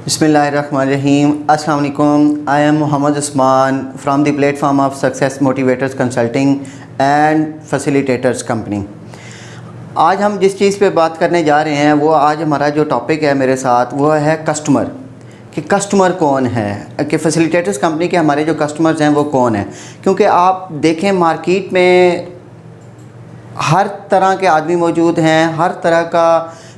बिस्मिल्लाहिर्रहमानिर्रहीम। अस्सलाम वालेकुम। I am Mohammad Usman from the platform of success motivators consulting and facilitators company. आज हम जिस चीज़ पे बात करने जा रहे हैं वो आज हमारा जो टॉपिक है मेरे साथ वो है कस्टमर, कि कस्टमर कौन है, कि फैसिलिटेटर्स कंपनी के हमारे जो कस्टमर्स हैं वो कौन है। क्योंकि आप देखें मार्केट में हर तरह के आदमी मौजूद हैं, हर तरह का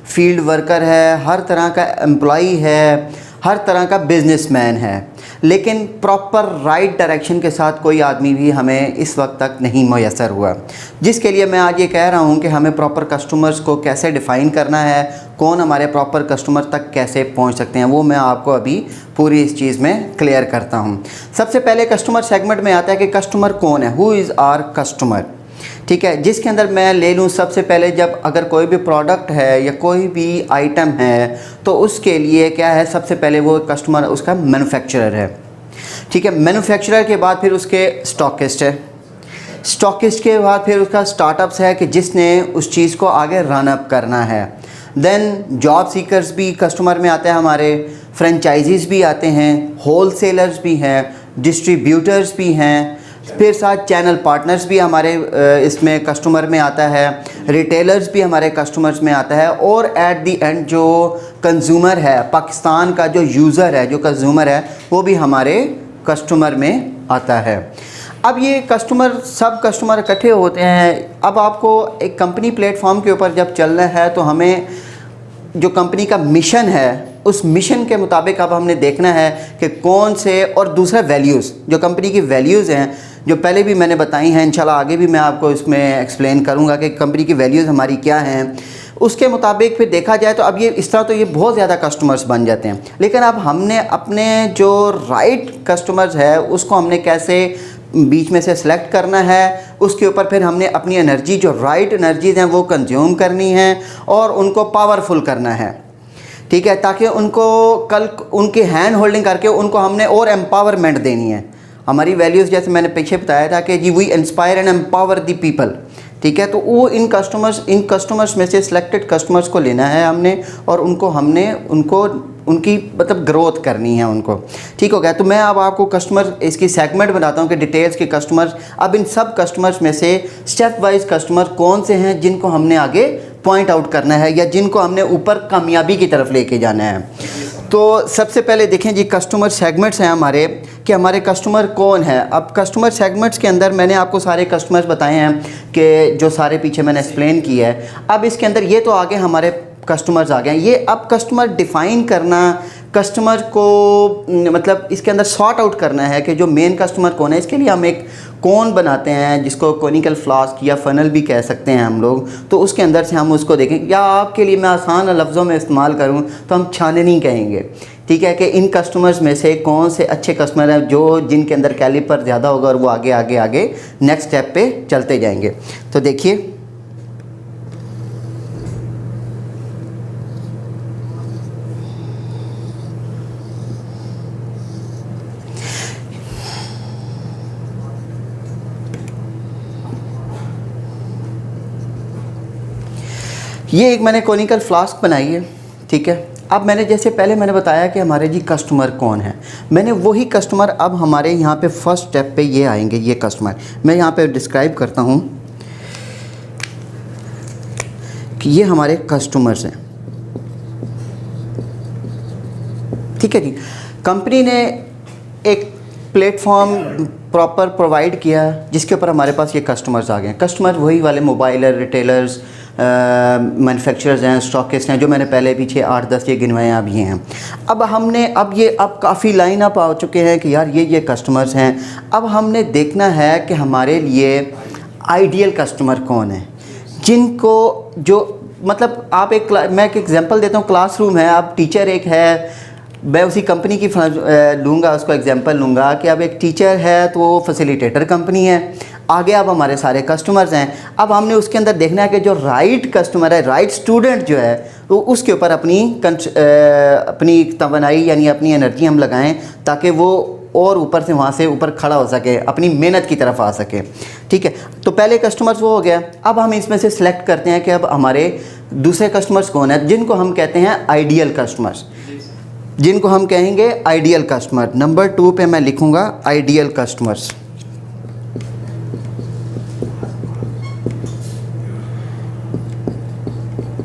फील्ड वर्कर है, हर तरह का एम्प्लॉई है, हर तरह का बिजनेसमैन है, लेकिन प्रॉपर राइट डायरेक्शन के साथ कोई आदमी भी हमें इस वक्त तक नहीं मैसर हुआ। जिसके लिए मैं आज ये कह रहा हूँ कि हमें प्रॉपर कस्टमर्स को कैसे डिफ़ाइन करना है, कौन हमारे प्रॉपर कस्टमर तक कैसे पहुँच सकते हैं, वो मैं आपको अभी पूरी इस चीज़ में क्लियर करता हूँ। सबसे पहले कस्टमर सेगमेंट में आता है कि कस्टमर कौन है, हु इज़ आवर कस्टमर। ठीक है, जिसके अंदर मैं ले लूँ सबसे पहले, जब अगर कोई भी प्रोडक्ट है या कोई भी आइटम है तो उसके लिए क्या है, सबसे पहले वो कस्टमर उसका मैन्युफैक्चरर है। ठीक है, मैन्युफैक्चरर के बाद फिर उसके स्टॉकिस्ट है, स्टॉकिस्ट के बाद फिर उसका स्टार्टअप्स है कि जिसने उस चीज़ को आगे रन अप करना है। देन जॉब सीकर्स भी कस्टमर में आते हैं हमारे, फ्रेंचाइजीज़ भी आते हैं, होलसेलर्स भी हैं, डिस्ट्रीब्यूटर्स भी हैं, फिर साथ चैनल पार्टनर्स भी हमारे इसमें कस्टमर में आता है, रिटेलर्स भी हमारे कस्टमर्स में आता है, और एट दी एंड जो कंज्यूमर है, पाकिस्तान का जो यूज़र है, जो कंज्यूमर है, वो भी हमारे कस्टमर में आता है। अब ये कस्टमर, सब कस्टमर इकट्ठे होते हैं। अब आपको एक कंपनी प्लेटफॉर्म के ऊपर जब चलना है तो हमें जो कंपनी का मिशन है उस मिशन के मुताबिक अब हमने देखना है कि कौन से, और दूसरा वैल्यूज़, जो कंपनी की वैल्यूज़ हैं जो पहले भी मैंने बताई हैं, इंशाल्लाह आगे भी मैं आपको इसमें एक्सप्लेन करूंगा कि कंपनी की वैल्यूज़ हमारी क्या हैं। उसके मुताबिक फिर देखा जाए तो अब ये इस तरह तो ये बहुत ज़्यादा कस्टमर्स बन जाते हैं, लेकिन अब हमने अपने जो राइट कस्टमर्स है उसको हमने कैसे बीच में से सिलेक्ट करना है, उसके ऊपर फिर हमने अपनी एनर्जी, जो राइट एनर्जीज़ हैं वो कंज्यूम करनी है और उनको पावरफुल करना है। ठीक है, ताकि उनको कल उनकी हैंड होल्डिंग करके उनको हमने और एम्पावरमेंट देनी है। हमारी वैल्यूज़ जैसे मैंने पीछे बताया था कि जी we inspire and empower the people. ठीक है, तो वो इन कस्टमर्स में से सिलेक्टेड कस्टमर्स को लेना है हमने, और उनको उनकी मतलब ग्रोथ करनी है उनको। ठीक हो गया, तो मैं अब आपको कस्टमर इसकी सेगमेंट बताता हूँ कि डिटेल्स के कस्टमर्स, अब इन सब कस्टमर्स में से स्टेप वाइज कस्टमर कौन से हैं जिनको हमने आगे पॉइंट आउट करना है या जिनको हमने ऊपर कामयाबी की तरफ लेके जाना है। तो सबसे पहले देखें जी, कस्टमर सेगमेंट्स हैं हमारे, कि हमारे कस्टमर कौन है। अब कस्टमर सेगमेंट्स के अंदर मैंने आपको सारे कस्टमर्स बताए हैं कि जो सारे पीछे मैंने एक्सप्लेन किया है। अब इसके अंदर ये तो आगे हमारे कस्टमर्स आ गए हैं, ये अब कस्टमर डिफ़ाइन करना, कस्टमर को मतलब इसके अंदर सॉर्ट आउट करना है कि जो मेन कस्टमर कौन है। इसके लिए हम एक कौन बनाते हैं जिसको कोनिकल फ्लास्क या फनल भी कह सकते हैं हम लोग, तो उसके अंदर से हम उसको देखें, या आपके लिए मैं आसान लफ्ज़ों में इस्तेमाल करूं तो हम छाननी कहेंगे। ठीक है, कि इन कस्टमर्स में से कौन से अच्छे कस्टमर हैं जो जिनके अंदर कैलिपर ज़्यादा होगा और वो आगे आगे आगे नेक्स्ट स्टेप पे चलते जाएंगे। तो देखिए, ये एक मैंने कोनिकल फ्लास्क बनाई है। ठीक है, अब मैंने जैसे पहले मैंने बताया कि हमारे जी कस्टमर कौन है, मैंने वही कस्टमर अब हमारे यहाँ पे फर्स्ट स्टेप पे ये आएंगे। ये कस्टमर मैं यहाँ पे डिस्क्राइब करता हूँ कि ये हमारे कस्टमर्स हैं। ठीक है जी, कंपनी ने एक प्लेटफॉर्म प्रॉपर प्रोवाइड किया जिसके ऊपर हमारे पास ये कस्टमर्स आ गए हैं। कस्टमर वही वाले मोबाइलर, रिटेलर्स, मैन्युफैक्चरर्स हैं, स्टॉकिस्ट हैं, जो मैंने पहले पीछे 8-10 ये गिनवाए अब ये हैं। अब हमने अब काफ़ी लाइन अप आ चुके हैं कि यार ये कस्टमर्स हैं। अब हमने देखना है कि हमारे लिए आइडियल कस्टमर कौन है, जिनको जो मतलब आप मैं एक एग्जांपल देता हूँ। क्लासरूम है, अब टीचर एक है, मैं उसी कंपनी की लूँगा, उसको एग्जांपल लूँगा कि अब एक टीचर है तो वो फैसिलिटेटर कंपनी है। आगे अब हमारे सारे कस्टमर्स हैं। अब हमने उसके अंदर देखना है कि जो राइट कस्टमर है, राइट स्टूडेंट जो है, तो उसके ऊपर अपनी तवनाई यानी अपनी एनर्जी हम लगाएं ताकि वो और ऊपर से वहाँ से ऊपर खड़ा हो सके, अपनी मेहनत की तरफ आ सके। ठीक है, तो पहले कस्टमर्स वो हो गया। अब हम इसमें से सिलेक्ट करते हैं कि अब हमारे दूसरे कस्टमर्स कौन है, जिनको हम कहते हैं आइडियल कस्टमर्स। जिनको हम कहेंगे आइडियल कस्टमर। नंबर 2 पे मैं लिखूंगा आइडियल कस्टमर्स।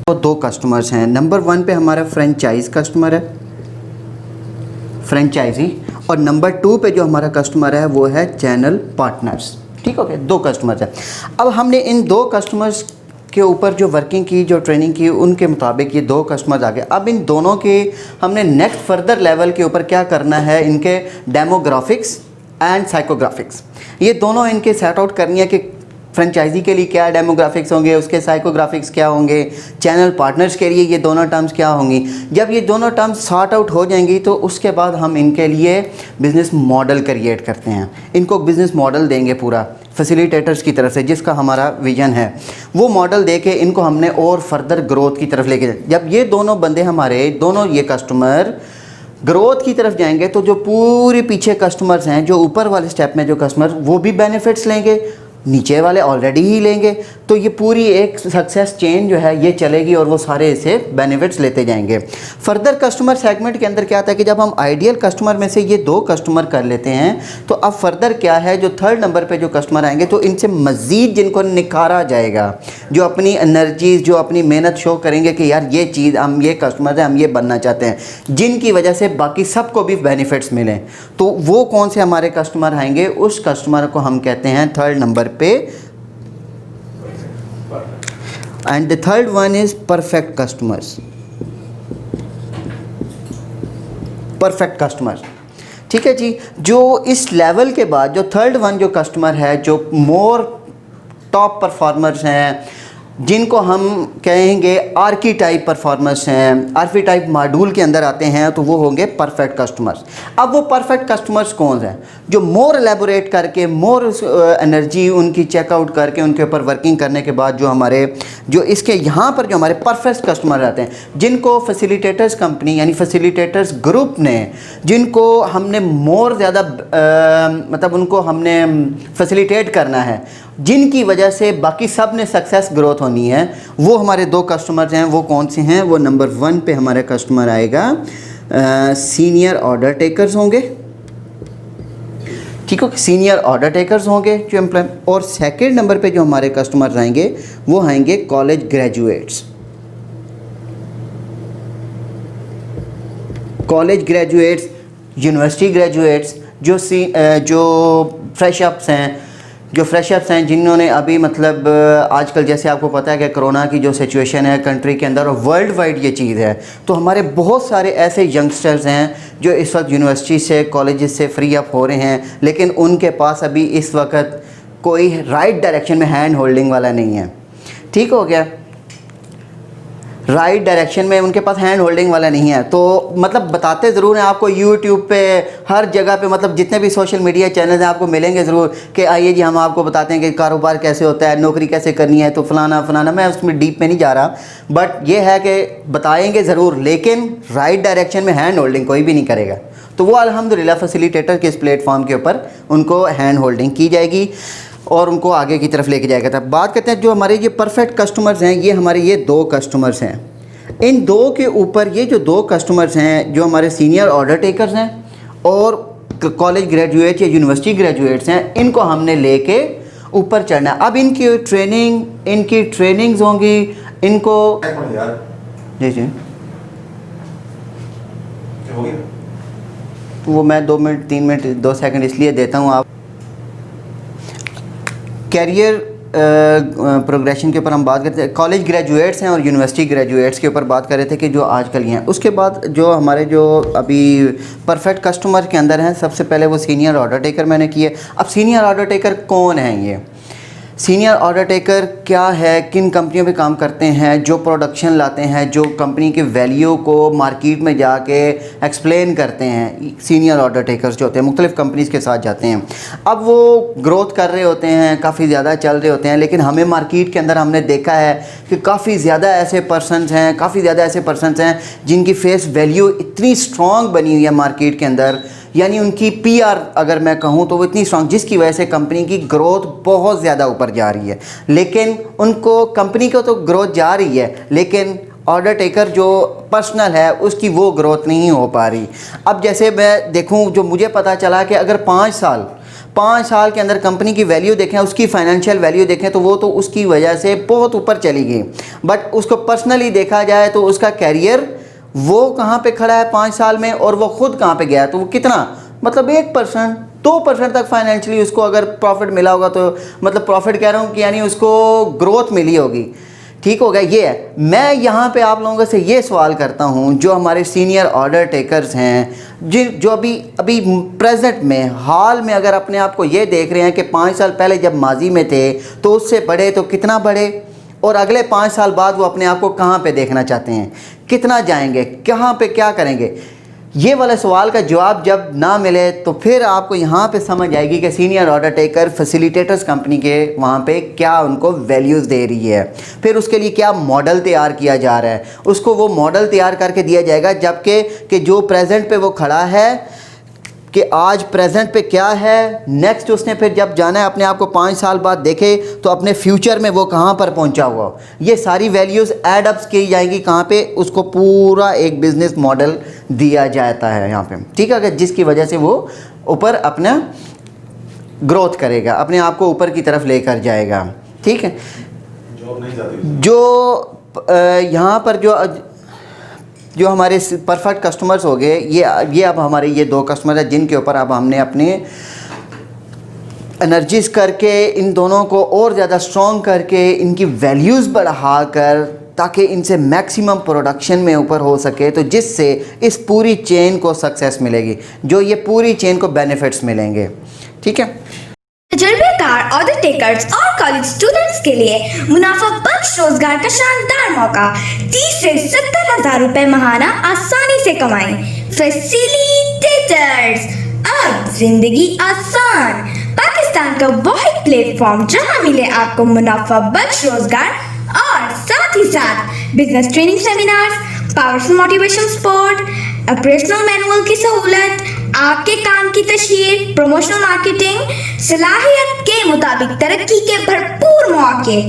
तो 2 कस्टमर्स हैं। नंबर 1 पे हमारा फ्रेंचाइज कस्टमर है, फ्रेंचाइजी, और नंबर 2 पे जो हमारा कस्टमर है वो है चैनल पार्टनर्स। ठीक हो गया, 2 कस्टमर्स हैं। अब हमने इन 2 कस्टमर्स के ऊपर जो वर्किंग की, जो ट्रेनिंग की, उनके मुताबिक ये 2 कस्टमर्स आ गए। अब इन दोनों के हमने नेक्स्ट फर्दर लेवल के ऊपर क्या करना है, इनके डेमोग्राफिक्स एंड साइकोग्राफिक्स, ये दोनों इनके सेट आउट करनी है कि फ्रेंचाइजी के लिए क्या डेमोग्राफिक्स होंगे, उसके साइकोग्राफिक्स क्या होंगे, चैनल पार्टनर्स के लिए ये दोनों टर्म्स क्या होंगी। जब ये दोनों टर्म्स सॉर्ट आउट हो जाएंगी तो उसके बाद हम इनके लिए बिज़नेस मॉडल क्रिएट करते हैं। इनको बिज़नेस मॉडल देंगे पूरा फैसिलिटेटर्स की तरफ से, जिसका हमारा विजन है। वो मॉडल दे के इनको हमने और फर्दर ग्रोथ की तरफ लेके जाए। जब ये दोनों बंदे हमारे, दोनों ये कस्टमर ग्रोथ की तरफ जाएंगे तो जो पूरे पीछे कस्टमर्स हैं, जो ऊपर वाले स्टेप में जो कस्टमर, वो भी बेनिफिट्स लेंगे, नीचे वाले ऑलरेडी ही लेंगे। तो ये पूरी एक सक्सेस चेन जो है ये चलेगी और वो सारे इसे बेनिफिट्स लेते जाएंगे। फर्दर कस्टमर सेगमेंट के अंदर क्या आता है कि जब हम आइडियल कस्टमर में से ये 2 कस्टमर कर लेते हैं तो अब फर्दर क्या है, जो 3rd नंबर पे जो कस्टमर आएंगे तो इनसे मज़ीद जिनको निखारा जाएगा, जो अपनी एनर्जीज़, जो अपनी मेहनत शो करेंगे कि यार ये चीज़, हम ये कस्टमर हैं, हम ये बनना चाहते हैं, जिनकी वजह से बाकी सबको भी बेनिफिट्स मिलें। तो वो कौन से हमारे कस्टमर आएंगे, उस कस्टमर को हम कहते हैं 3rd नंबर पे। And the 3rd one is perfect customers. Perfect customers, ठीक है जी। जो इस लेवल के बाद जो 3rd वन जो कस्टमर है, जो मोर टॉप परफॉर्मर्स हैं, जिनको हम कहेंगे आर्कीटाइप परफॉर्मर्स हैं, आर्कीटाइप मॉड्यूल के अंदर आते हैं, तो वो होंगे परफेक्ट कस्टमर्स। अब वो परफेक्ट कस्टमर्स कौन हैं, जो मोर एलेबोरेट करके, मोर एनर्जी उनकी चेकआउट करके, उनके ऊपर वर्किंग करने के बाद जो हमारे, जो इसके यहाँ पर जो हमारे परफेक्ट कस्टमर रहते हैं, जिनको फैसिलिटेटर्स कंपनी यानी फैसिलिटेटर्स ग्रुप ने, जिनको हमने मोर ज़्यादा मतलब उनको हमने फैसिलिटेट करना है, जिनकी वजह से बाकी सब ने सक्सेस ग्रोथ होनी है, वो हमारे 2 कस्टमर्स हैं। वो कौन से हैं, वो नंबर 1 पे हमारा कस्टमर आएगा सीनियर ऑर्डर टेकर्स होंगे। ठीक है, सीनियर ऑर्डर टेकर्स होंगे जो एम्प्लॉय। और 2nd नंबर पे जो हमारे कस्टमर्स आएंगे वो आएंगे college graduates. College graduates, university graduates, जो फ्रेशअप्स हैं, जो फ्रेशअप्स हैं, जिन्होंने अभी मतलब आजकल जैसे आपको पता है कि कोरोना की जो सिचुएशन है कंट्री के अंदर और वर्ल्ड वाइड ये चीज़ है, तो हमारे बहुत सारे ऐसे यंगस्टर्स हैं जो इस वक्त यूनिवर्सिटी से, कॉलेजेस से फ्री अप हो रहे हैं, लेकिन उनके पास अभी इस वक्त कोई राइट डायरेक्शन में हैंड होल्डिंग वाला नहीं है। ठीक हो गया, राइट डायरेक्शन में उनके पास हैंड होल्डिंग वाला नहीं है। तो मतलब बताते ज़रूर हैं आपको, यूट्यूब पे, हर जगह पे, मतलब जितने भी सोशल मीडिया चैनल्स हैं आपको मिलेंगे ज़रूर कि आइए जी हम आपको बताते हैं कि कारोबार कैसे होता है, नौकरी कैसे करनी है, तो फलाना। मैं उसमें डीप में नहीं जा रहा, बट ये है कि बताएंगे ज़रूर, लेकिन राइट डायरेक्शन में हैंड होल्डिंग कोई भी नहीं करेगा। तो वो अल्हम्दुलिल्लाह फैसिलिटेटर के इस प्लेटफॉर्म के ऊपर उनको हैंड होल्डिंग की जाएगी और उनको आगे की तरफ लेके जाएगा। तब बात करते हैं जो हमारे ये परफेक्ट कस्टमर्स हैं, ये हमारे ये 2 कस्टमर्स हैं। इन 2 के ऊपर ये जो 2 कस्टमर्स हैं, जो हमारे सीनियर ऑर्डर टेकर्स हैं और कॉलेज ग्रेजुएट या यूनिवर्सिटी ग्रेजुएट्स हैं, इनको हमने लेके ऊपर चढ़ना है। अब इनकी ट्रेनिंग्स होंगी, इनको जी वो मैं 2 मिनट 3 मिनट 2 सेकंड इसलिए देता हूँ। आप कैरियर प्रोग्रेशन के ऊपर हम बात करते हैं, कॉलेज ग्रेजुएट्स हैं और यूनिवर्सिटी ग्रेजुएट्स के ऊपर बात कर रहे थे कि जो आजकल ये हैं। उसके बाद जो हमारे जो अभी परफेक्ट कस्टमर के अंदर हैं, सबसे पहले वो सीनियर ऑर्डर टेकर मैंने किए। अब सीनियर ऑर्डर टेकर कौन हैं ये? सीनियर ऑर्डर टेकर क्या है, किन कंपनियों पे काम करते हैं, जो प्रोडक्शन लाते हैं, जो कंपनी के वैल्यू को मार्केट में जाके एक्सप्लेन करते हैं। सीनियर ऑर्डर टेकर्स जो होते हैं मुख्तलिफ़ कंपनीज़ के साथ जाते हैं। अब वो ग्रोथ कर रहे होते हैं, काफ़ी ज़्यादा चल रहे होते हैं, लेकिन हमें मार्केट के अंदर हमने देखा है कि काफ़ी ज़्यादा ऐसे पर्सनस हैं जिनकी फेस वैल्यू इतनी स्ट्रॉन्ग बनी हुई है मार्केट के अंदर, यानी उनकी पीआर अगर मैं कहूँ तो वो इतनी स्ट्रॉन्ग, जिसकी वजह से कंपनी की ग्रोथ बहुत ज़्यादा ऊपर जा रही है। लेकिन उनको, कंपनी को तो ग्रोथ जा रही है, लेकिन ऑर्डर टेकर जो पर्सनल है उसकी वो ग्रोथ नहीं हो पा रही। अब जैसे मैं देखूं, जो मुझे पता चला कि अगर 5 साल के अंदर कंपनी की वैल्यू देखें, उसकी फाइनेंशियल वैल्यू देखें, तो वो तो उसकी वजह से बहुत ऊपर चली गई। बट उसको पर्सनली देखा जाए तो उसका कैरियर वो कहाँ पे खड़ा है 5 साल में, और वो ख़ुद कहाँ पे गया, तो वो कितना, मतलब 1% 2% तक फाइनेंशियली उसको अगर प्रॉफिट मिला होगा, तो मतलब प्रॉफिट कह रहा हूँ कि यानी उसको ग्रोथ मिली होगी। ठीक हो गया। ये है, मैं यहाँ पे आप लोगों से ये सवाल करता हूँ, जो हमारे सीनियर ऑर्डर टेकर्स हैं, जो अभी प्रेजेंट में हाल में अगर अपने आप को ये देख रहे हैं कि 5 साल पहले जब माजी में थे तो उससे बढ़े, तो कितना बढ़े, और अगले 5 साल बाद वो अपने आप को कहाँ पे देखना चाहते हैं, कितना जाएंगे, कहाँ पे क्या करेंगे। ये वाले सवाल का जवाब जब ना मिले तो फिर आपको यहाँ पे समझ आएगी कि senior order taker facilitators company के वहाँ पे क्या उनको वैल्यूज़ दे रही है। फिर उसके लिए क्या मॉडल तैयार किया जा रहा है, उसको वो मॉडल तैयार करके दिया जाएगा, जबकि कि जो प्रेजेंट पे वो खड़ा है कि आज प्रेजेंट पे क्या है, नेक्स्ट उसने फिर जब जाना है अपने आप को 5 साल बाद देखे तो अपने फ्यूचर में वो कहाँ पर पहुँचा हुआ। ये सारी वैल्यूज़ एड अप्स की जाएंगी कहाँ पे, उसको पूरा एक बिज़नेस मॉडल दिया जाता है यहाँ पे। ठीक है, जिसकी वजह से वो ऊपर अपना ग्रोथ करेगा, अपने आप को ऊपर की तरफ लेकर जाएगा। ठीक है, जो यहाँ पर जो हमारे परफेक्ट कस्टमर्स हो गए, ये अब हमारे ये 2 कस्टमर हैं जिनके ऊपर अब हमने अपने एनर्जीज करके इन दोनों को और ज़्यादा स्ट्रॉन्ग करके इनकी वैल्यूज़ बढ़ा कर, ताकि इनसे मैक्सिमम प्रोडक्शन में ऊपर हो सके, तो जिससे इस पूरी चेन को सक्सेस मिलेगी, जो ये पूरी चेन को बेनिफिट्स मिलेंगे। ठीक है, तजुर्बेकार ऑर्डर टेकर्स और कॉलेज स्टूडेंट्स के लिए मुनाफा बख्श रोजगार का शानदार मौका। 30 से 70,000 रुपए महाना आसानी से कमाएं। फैसिलिटेटर्स, अब जिंदगी आसान। पाकिस्तान का वाहिद प्लेटफॉर्म जहां मिले आपको मुनाफा बख्श रोजगार और साथ ही साथ business training seminars, powerful motivation support, operational manual की सहूलत, आपके काम की तशहीर, प्रमोशनल मार्केटिंग, सलाहियत के मुताबिक तरक्की के भरपूर मौके,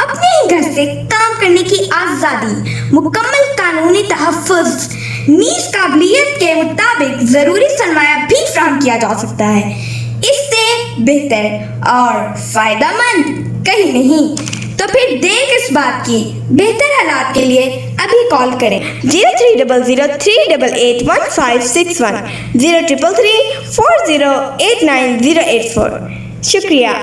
अपने ही घर से काम करने की आज़ादी, मुकम्मल कानूनी तहफ़्फ़ुज़, नीज़ काबिलियत के मुताबिक ज़रूरी सरमाया भी फराहम किया जा सकता है। इससे बेहतर और फ़ायदेमंद कहीं नहीं। तो फिर देर किस बात की, बेहतर हालात के लिए अभी कॉल करें 0300388161 033340898084। शुक्रिया।